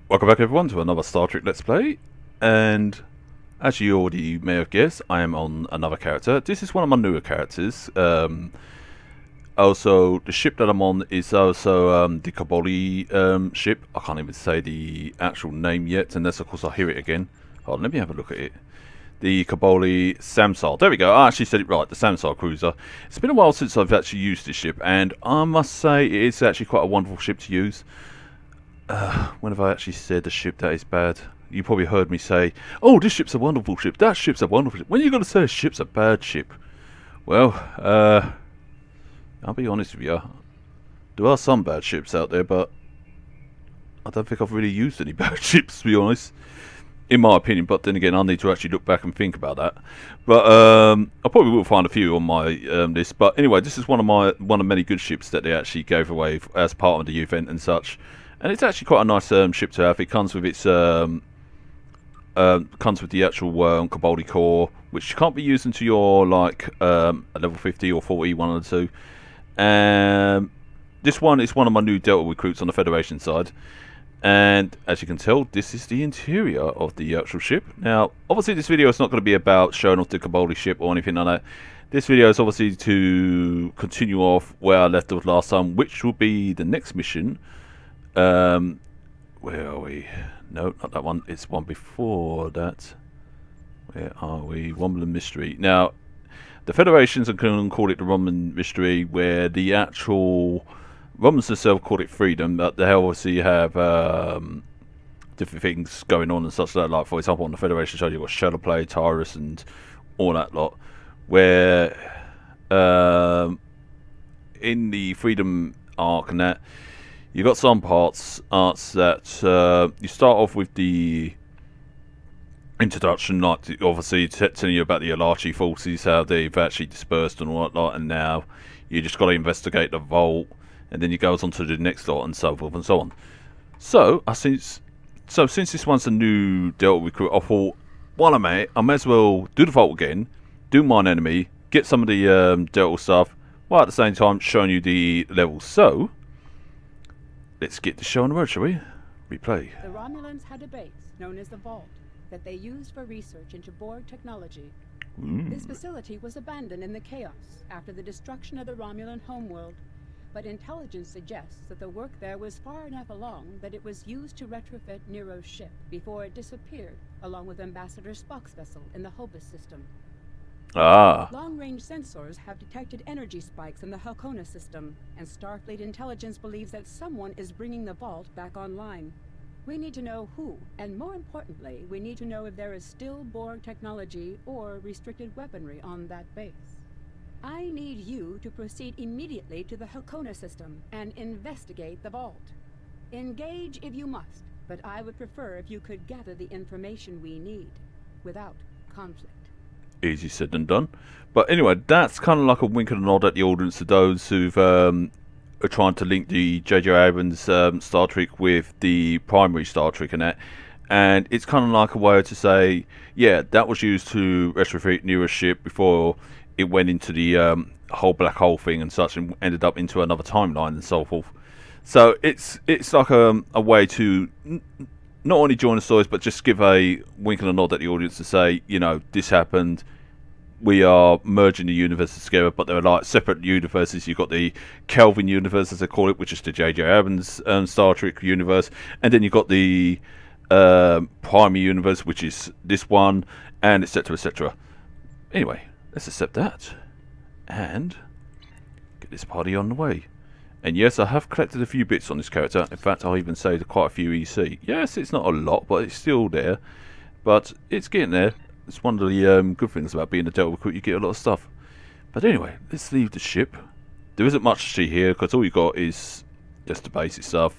Welcome back everyone to another Star Trek Let's Play, and as you already may have guessed, I am on another character. This is one of my newer characters. Also, the ship that I'm on is also the Kaboli ship. I can't even say the actual name yet, unless of course I hear it again. Hold on, let me have a look at it. The Kaboli Samsar. There we go, I actually said it right, the Samsar cruiser. It's been a while since I've actually used this ship, and I must say it is actually quite a wonderful ship to use. When have I actually said a ship that is bad? You probably heard me say, oh, this ship's a wonderful ship, that ship's a wonderful ship. When are you going to say a ship's a bad ship? Well, I'll be honest with you. There are some bad ships out there, but I don't think I've really used any bad ships, to be honest. In my opinion, but then again, I need to actually look back and think about that. But I probably will find a few on my list. But anyway, this is one of many good ships that they actually gave away as part of the event and such. And it's actually quite a nice ship to have. It comes with its comes with the actual Kaboli core, which can't be used until you're like a level 50 or 40, one of the two. This one is one of my new Delta recruits on the Federation side. And as you can tell, this is the interior of the actual ship. Now, obviously this video is not going to be about showing off the Kaboli ship or anything like that. This video is obviously to continue off where I left off last time, which will be the next mission. Where are we? No, not that one. It's one before that. Where are we? Romulan Mystery. Now, the Federations are going to call it the Romulan Mystery, where the actual Romulans themselves call it Freedom, but they obviously have different things going on and such like that. Like, for example, on the Federation side, you've got Shuttle Play, Tyrus, and all that lot. Where in the Freedom arc and that, you got some arts that you start off with the introduction, like obviously telling you about the Alachi forces, how they've actually dispersed and whatnot, and now you just got to investigate the vault, and then you goes on to the next lot and so forth and so on. So since this one's a new Delta recruit, I thought, while I'm at it, I may as well do the vault again, do mine enemy, get some of the Delta stuff, while at the same time showing you the levels. So let's get the show on the road, shall we? Replay. The Romulans had a base known as the Vault that they used for research into Borg technology. This facility was abandoned in the chaos after the destruction of the Romulan homeworld, but intelligence suggests that the work there was far enough along that it was used to retrofit Nero's ship before it disappeared, along with Ambassador Spock's vessel in the Hobus system. Long-range sensors have detected energy spikes in the Halcona system, and Starfleet intelligence believes that someone is bringing the vault back online. We need to know who, and more importantly, we need to know if there is still Borg technology or restricted weaponry on that base. I need you to proceed immediately to the Halcona system and investigate the vault. Engage if you must, but I would prefer if you could gather the information we need without conflict. Easy said than done. But anyway, that's kind of like a wink and a nod at the audience to those who've are trying to link the J.J. Abrams Star Trek with the primary Star Trek and that. And it's kind of like a way to say, yeah, that was used to retrofit Nero's ship before it went into the whole black hole thing and such, and ended up into another timeline and so forth. So it's like a way to not only join the stories, but just give a wink and a nod at the audience to say, you know, this happened. We are merging the universes together, but they're like separate universes. You've got the Kelvin universe, as they call it, which is the J.J. Abrams Star Trek universe, and then you've got the primary universe, which is this one, and etc., etc. Anyway, let's accept that and get this party on the way. And yes, I have collected a few bits on this character. In fact, I'll even saved quite a few EC. Yes, it's not a lot, but it's still there. But it's getting there. It's one of the good things about being a Delta recruit. You get a lot of stuff. But anyway, let's leave the ship. There isn't much to see here, because all you got is just the basic stuff.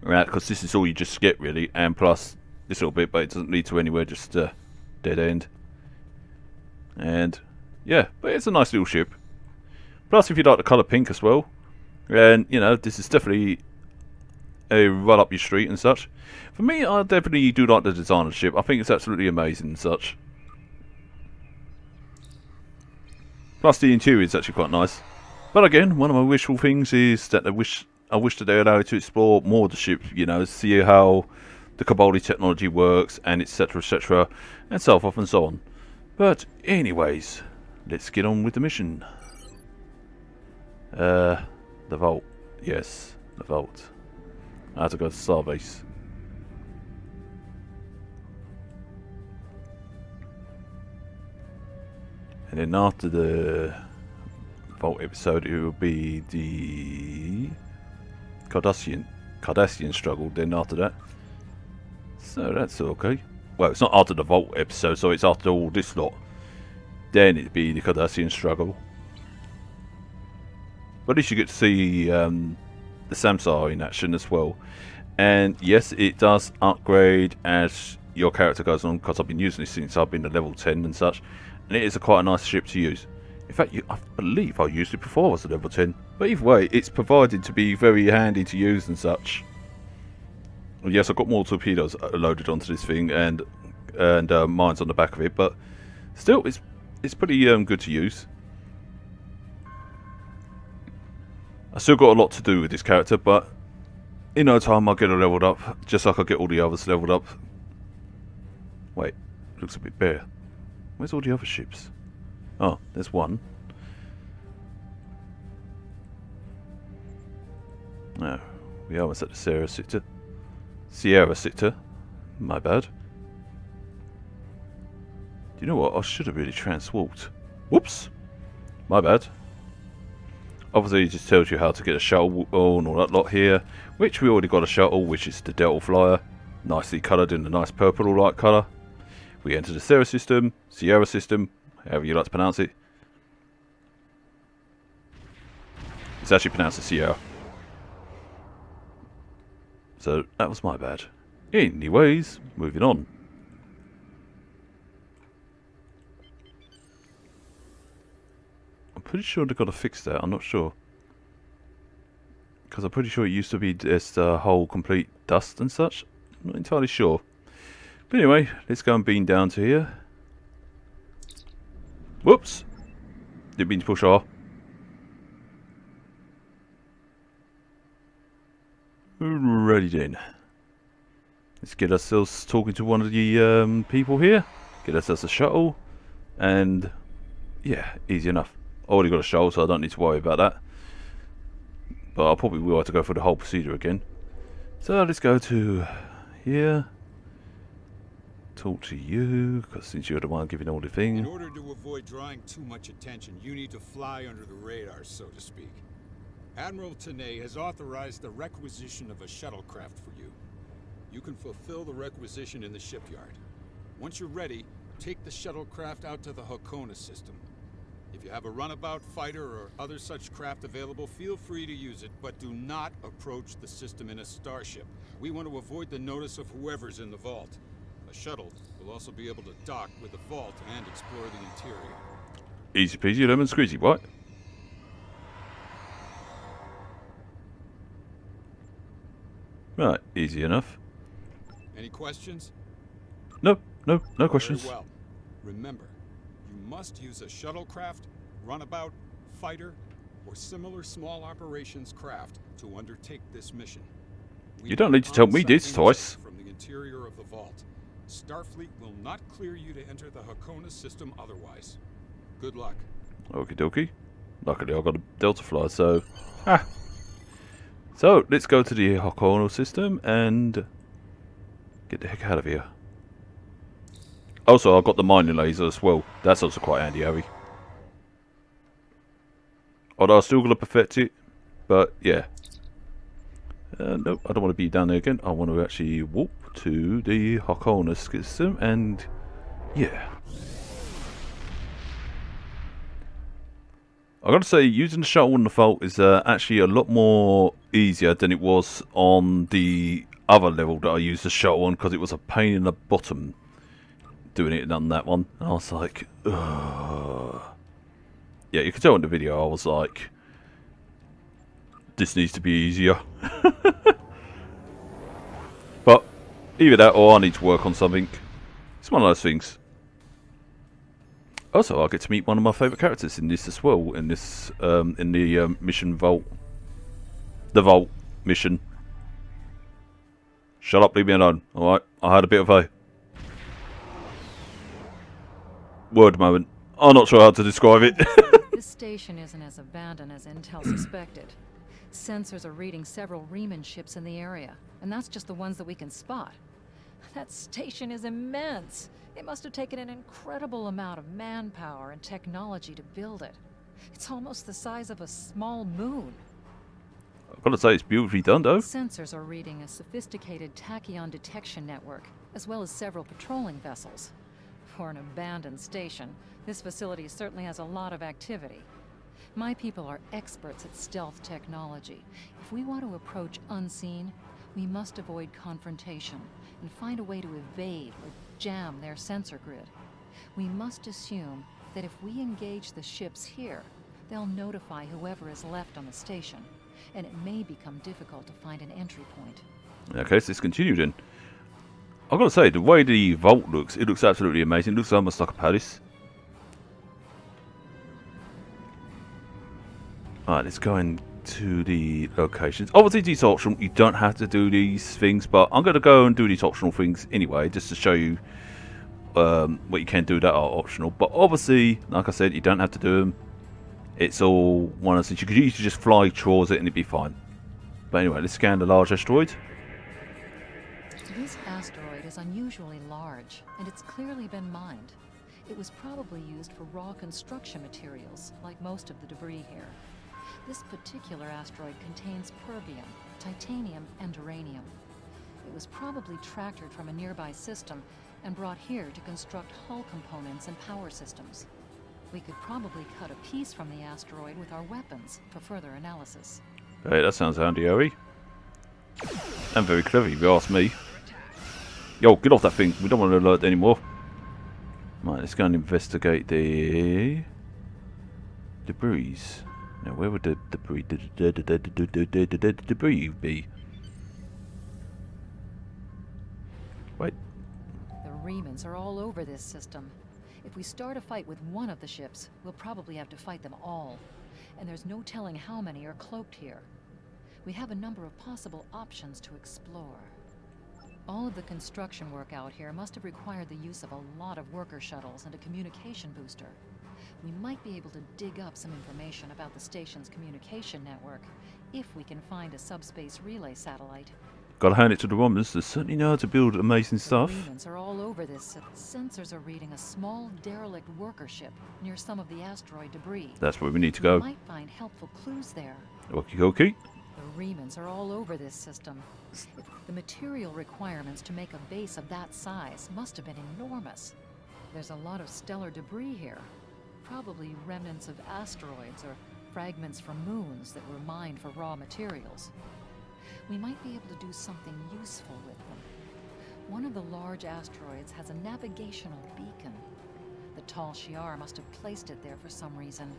Right, because this is all you just get, really. And plus, this little bit, but it doesn't lead to anywhere, just a dead end. And, yeah, but it's a nice little ship. Plus, if you like the colour pink as well, and, you know, this is definitely a run up your street and such. For me, I definitely do like the design of the ship. I think it's absolutely amazing and such. Plus, the interior is actually quite nice. But again, one of my wishful things is that I wish that they allow you to explore more of the ship, you know, see how the Kabali technology works, and etc, and so forth and so on. But anyways, let's get on with the mission. The vault. Yes, the vault. I have to go to Starbase. And then after the vault episode, it will be the Cardassian struggle. Then after that, so that's okay. Well, it's not after the vault episode, so it's after all this lot. Then it'd be the Cardassian struggle. But at least you get to see the Samsar in action as well. And yes, it does upgrade as your character goes on, because I've been using this since I've been at level 10 and such. And it is quite a nice ship to use. In fact, I believe I used it before I was at level 10. But either way, it's provided to be very handy to use and such. And yes, I've got more torpedoes loaded onto this thing, and mines on the back of it. But still, it's pretty good to use. I still got a lot to do with this character, but in no time I'll get it leveled up, just like I get all the others leveled up. Wait, looks a bit bare. Where's all the other ships? Oh, there's one. No, we almost at the Sierra sector. My bad. Do you know what? I should have really transwarped. Whoops! My bad. Obviously, it just tells you how to get a shuttle and all that lot here, which we already got a shuttle, which is the Delta Flyer, nicely coloured in a nice purple-like colour. We enter the Sierra system, however you like to pronounce it. It's actually pronounced the Sierra. So, that was my bad. Anyways, moving on. I'm pretty sure they've got to fix that, I'm not sure. Because I'm pretty sure it used to be just a whole complete dust and such. I'm not entirely sure. But anyway, let's go and beam down to here. Whoops! Didn't mean to push R. Alrighty then. Let's get ourselves talking to one of the people here. Get ourselves a shuttle. And yeah, easy enough. Already got a shuttle, so I don't need to worry about that. But I probably will have to go through the whole procedure again. So let's go to here. Talk to you, because since you're the one giving all the thing. In order to avoid drawing too much attention, you need to fly under the radar, so to speak. Admiral Tanay has authorized the requisition of a shuttlecraft for you. You can fulfill the requisition in the shipyard. Once you're ready, take the shuttlecraft out to the Hakona system. If you have a runabout, fighter, or other such craft available, feel free to use it, but do not approach the system in a starship. We want to avoid the notice of whoever's in the vault. A shuttle will also be able to dock with the vault and explore the interior. Easy peasy lemon squeezy, what? Right, easy enough. Any questions? No questions. Very well. Remember, you must use a shuttlecraft, runabout, fighter, or similar small operations craft to undertake this mission. You don't need to tell me this twice. From the interior of the vault. Starfleet will not clear you to enter the Hakona system otherwise. Good luck. Okie dokie. Luckily I got a Delta Flyer, so... So, let's go to the Hakona system and... get the heck out of here. Also, I've got the mining laser as well. That's also quite handy, Harry. Although I'm still going to perfect it. But, yeah. Nope, I don't want to be down there again. I want to actually warp to the Hakona system and... yeah. I've got to say, using the shuttle on the vault is actually a lot more easier than it was on the other level that I used the shuttle on, because it was a pain in the bottom doing it on that one. And I was like, ugh. Yeah, you can tell in the video I was like, this needs to be easier. But either that or I need to work on something. It's one of those things. Also, I get to meet one of my favourite characters in this as well. In this, in the mission vault, the vault mission. Shut up, leave me alone. Alright, I had a bit of a word moment. I'm not sure how to describe it. This station isn't as abandoned as Intel suspected. Sensors are reading several Riemann ships in the area, and that's just the ones that we can spot. That station is immense. It must have taken an incredible amount of manpower and technology to build it. It's almost the size of a small moon. I've got to say, it's beautifully done, though. Sensors are reading a sophisticated tachyon detection network, as well as several patrolling vessels. For an abandoned station, this facility certainly has a lot of activity. My people are experts at stealth technology. If we want to approach unseen, we must avoid confrontation and find a way to evade or jam their sensor grid. We must assume that if we engage the ships here, they'll notify whoever is left on the station, and it may become difficult to find an entry point. Okay, so let's continue then. I've got to say, the way the vault looks, it looks absolutely amazing. It looks almost like a palace. Alright, let's go into the locations. Obviously, these are optional. You don't have to do these things, but I'm going to go and do these optional things anyway, just to show you what you can do that are optional. But obviously, like I said, you don't have to do them. It's all one of those. You could usually just fly towards it and it'd be fine. But anyway, let's scan the large asteroid. This asteroid is unusually large, and it's clearly been mined. It was probably used for raw construction materials, like most of the debris here. This particular asteroid contains perbium, titanium, and uranium. It was probably tractored from a nearby system and brought here to construct hull components and power systems. We could probably cut a piece from the asteroid with our weapons for further analysis. Hey, that sounds handy, Harry. And very clever, if you ask me. Yo, get off that thing. We don't want to alert anymore. Right, let's go and investigate the debris. Now, where would the debris be? Wait. The Riemanns are all over this system. If we start a fight with one of the ships, we'll probably have to fight them all. And there's no telling how many are cloaked here. We have a number of possible options to explore. All of the construction work out here must have required the use of a lot of worker shuttles and a communication booster. We might be able to dig up some information about the station's communication network, if we can find a subspace relay satellite. Gotta hand it to the Romans. They certainly know how to build amazing stuff. The Riemanns are all over this. Sensors are reading a small derelict worker ship near some of the asteroid debris. That's where we need to go. We might find helpful clues there. Okie dokie. The Riemanns are all over this system. The material requirements to make a base of that size must have been enormous. There's a lot of stellar debris here. Probably remnants of asteroids or fragments from moons that were mined for raw materials. We might be able to do something useful with them. One of the large asteroids has a navigational beacon. The tall Shi'ar must have placed it there for some reason.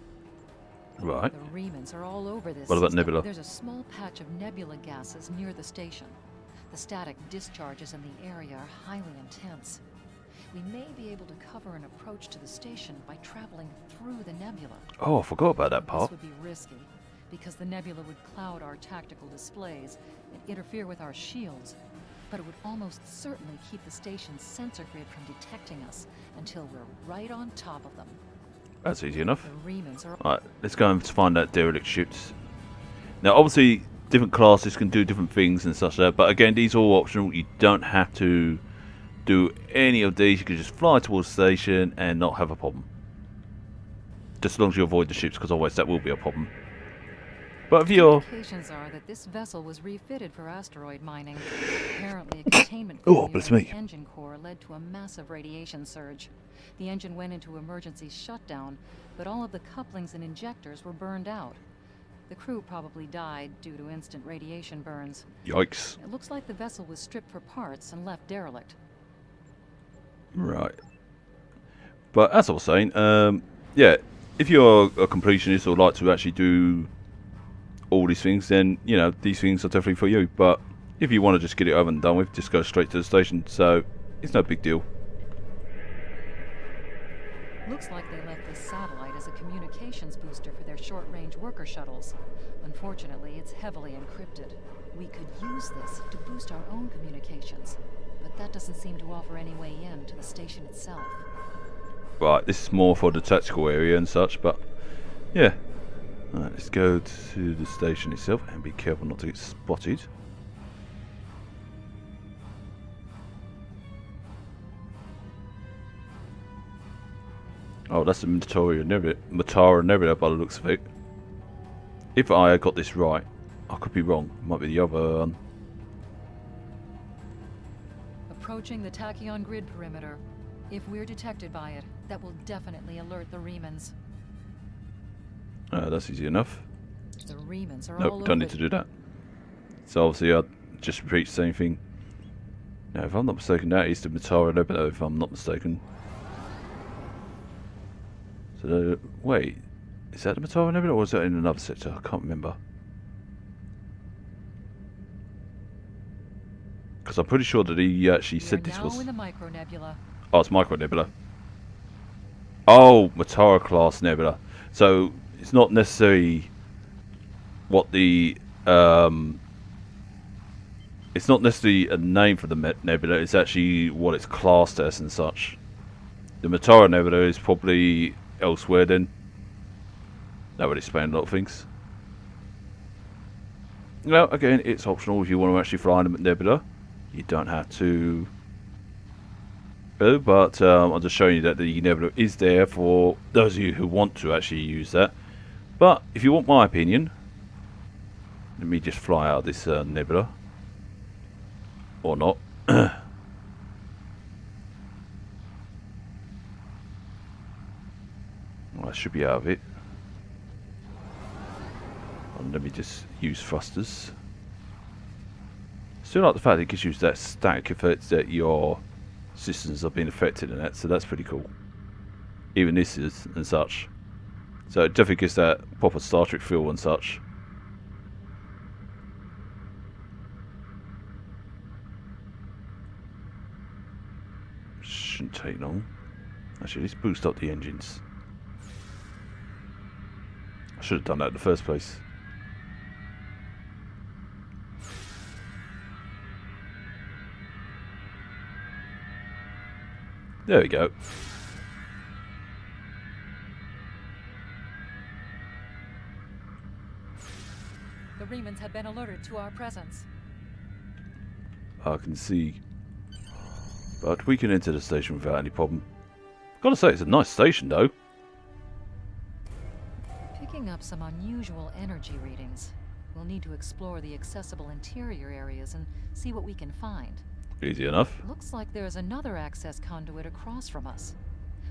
Right. The Riemanns are all over this What about system. nebula? There's a small patch of nebula gases near the station. The static discharges in the area are highly intense. We may be able to cover an approach to the station by traveling through the nebula. Oh, I forgot about that part. This would be risky, because the nebula would cloud our tactical displays and interfere with our shields. But it would almost certainly keep the station's sensor grid from detecting us until we're right on top of them. That's easy enough. The Riemanns are Right, let's go and find that derelict ships. Now, obviously, different classes can do different things and such like that, but again, these are all optional. You don't have to do any of these. You can just fly towards the station and not have a problem. Just as long as you avoid the ships, because otherwise that will be a problem. But if you're... Indications are that this vessel was refitted for asteroid mining. Apparently, a containment Oh, failure bless in me. the engine core led to a massive radiation surge. The engine went into emergency shutdown, but all of the couplings and injectors were burned out. The crew probably died due to instant radiation burns. Yikes. It looks like the vessel was stripped for parts and left derelict. Right. But as I was saying, yeah, if you're a completionist or like to actually do all these things, then, you know, these things are definitely for you. But if you want to just get it over and done with, just go straight to the station. So, it's no big deal. Looks like they left this satellite as a communications booster for their short-range worker shuttles. Unfortunately, it's heavily encrypted. We could use this to boost our own communications, but that doesn't seem to offer any way in to the station itself. Right, this is more for the tactical area and such, but yeah. Alright, let's go to the station itself and be careful not to get spotted. Oh, that's the Matara Nebula by the looks of it. If I got this right, I could be wrong. Might be the other one. Approaching the tachyon grid perimeter. If we're detected by it, that will definitely alert the Remans. That's easy enough. The Remans are all Nope, over. don't need to do that. So obviously I just repeat the same thing. Now if I'm not mistaken, that is the Matara Nebula, if I'm not mistaken. So, wait, is that the Matara Nebula or is that in another sector? I can't remember. Because I'm pretty sure that he actually said this was... in the Micro Nebula. Oh, it's Micro Nebula. Oh, Matara class Nebula. So, it's not necessarily what the... it's not necessarily a name for the nebula, it's actually what it's classed as and such. The Matara Nebula is probably elsewhere then. That would explain a lot of things. Well, again, it's optional if you want to actually fly in the nebula. You don't have to. But I'm just showing you that the nebula is there for those of you who want to actually use that. But if you want my opinion, let me just fly out of this nebula. Or not. Well, I should be out of it. And let me just use thrusters. Still like the fact that it gives you that static effect that your systems are being affected in that, so that's pretty cool. Even this is and such. So it definitely gives that proper Star Trek feel and such. Shouldn't take long. Actually, let's boost up the engines. I should have done that in the first place. There we go. The Remans have been alerted to our presence. I can see. But we can enter the station without any problem. Gotta say, it's a nice station though. Picking up some unusual energy readings. We'll need to explore the accessible interior areas and see what we can find. Easy enough. Looks like there's another access conduit across from us.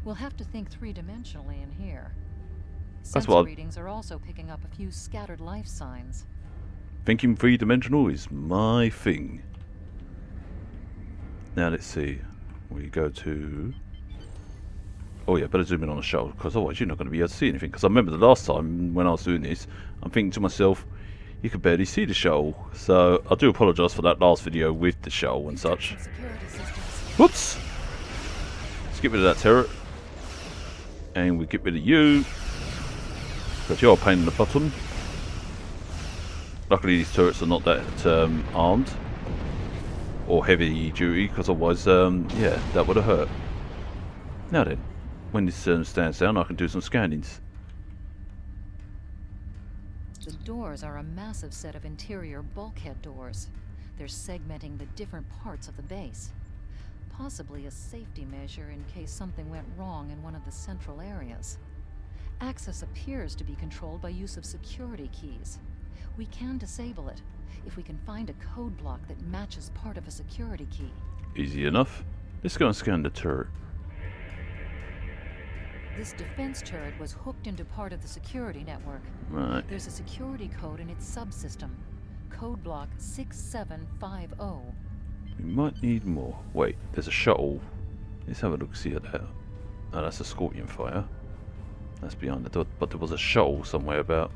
We'll have to think three-dimensionally in here. Sensor readings are also picking up a few scattered life signs. Thinking three-dimensional is my thing. Now let's see. We go to... Oh yeah, better zoom in on the shuttle, because otherwise you're not going to be able to see anything. Because I remember the last time when I was doing this, I'm thinking to myself, you could barely see the shuttle. So I do apologise for that last video with the shuttle and such. Whoops! Let's get rid of that turret. And we get rid of you. Because you're a pain in the bottom. Luckily these turrets are not that armed. Or heavy duty, because otherwise, yeah, that would have hurt. Now then, when this stands down, I can do some scannings. The doors are a massive set of interior bulkhead doors. They're segmenting the different parts of the base. Possibly a safety measure in case something went wrong in one of the central areas. Access appears to be controlled by use of security keys. We can disable it if we can find a code block that matches part of a security key. Easy enough. Let's go and scan the turret. This defense turret was hooked into part of the security network. Right. There's a security code in its subsystem. Code block 6750. We might need more. Wait, there's a shuttle. Let's have a look, see at that. Oh, that's a Scorpion fighter. That's behind the door. But there was a shuttle somewhere about.